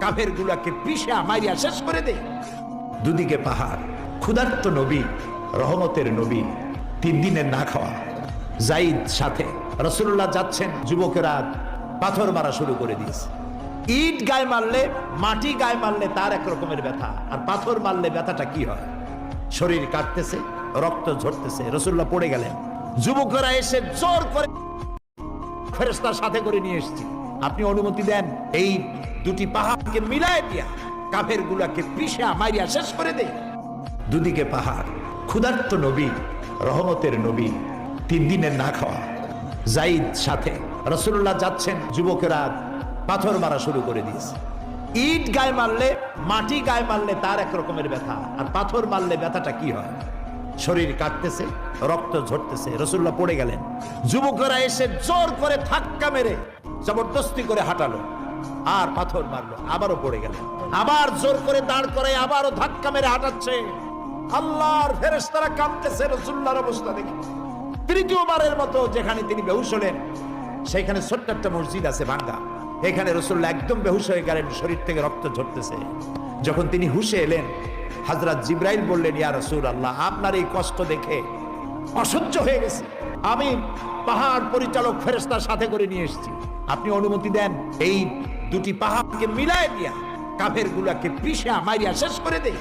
কাফের গুলাকে পিষা মাইরিয়া শেষ করে দে। দুদিকে পাহাড়, ক্ষুধার্ত নবী, রহমতের নবী, 3 দিনের না খাওয়া। যাইদ সাথে, রাসূলুল্লাহ যাচ্ছেন, যুবকেরা পাথর মারা শুরু করে দিয়েছে। ইট গায়ে মারলে, মাটি গায়ে মারলে তার এক রকমের ব্যথা, আর পাথর মারলে ব্যথাটা কি হয়? শরীর কাটতেছে, রক্ত ঝরতেছে। রাসূলুল্লাহ পড়ে গেলেন। যুবকেরা এসে জোর করে ফেরেশতার সাথে করে নিয়ে এসেছি, আপনি অনুমতি দেন এই দুটি পাহাড়কে মিলায় দিয়া কাফের গুলাকে পিষা মাইরিয়া শেষ করে দে। দুদিকে পাহাড়, ক্ষুধার্ত নবী, রহমতের নবী, 3 দিনের না খাওয়া। যাইদ সাথে, রাসূলুল্লাহ যাচ্ছেন, যুবকেরা পাথর মারা শুরু করে দিয়েছে। ইট গায়ে মারলে, মাটি গায়ে মারলে তার এক রকমের ব্যথা, আর পাথর মারলে ব্যথাটা কি হয়? শরীর কাটতেছে, রক্ত ঝরতেছে। রাসূলুল্লাহ পড়ে গেলেন। যুবকেরা এসে জোর করে ধাক্কা মেরে জবরদস্তি করে হাঁটালো, আর পাথর মারলো, আবারও পড়ে গেলেন। আবার জোর করে দাঁড় করে আবারও ধাক্কা মেরে হাঁটাচ্ছে। আল্লাহর ফেরেশতারা কাঁদতেছে রাসূলুল্লাহর অবস্থা দেখে। তৃতীয়বারের মতো যেখানে তিনি বেহুশ হলেন, সেখানে ছোট্ট একটা মসজিদ আছে ভাঙ্গা, এখানে রাসূলুল্লাহ একদম বেহুশ হয়ে গেলেন, শরীর থেকে রক্ত ঝরতেছে। যখন তিনি হুঁশে এলেন, হযরত জিবরাইল বললেন, ইয়া রাসূলুল্লাহ, আপনার এই কষ্ট দেখে অসহ্য হয়ে গেছে, আমি পাহাড় পরিচালক ফেরেশতার সাথে করে নিয়ে এসেছি, আপনি অনুমতি দেন এই দুটি পাহাড়কে মিলায় দিয়া কাফের গুলাকে পিষা মাইরিয়া শেষ করে দে।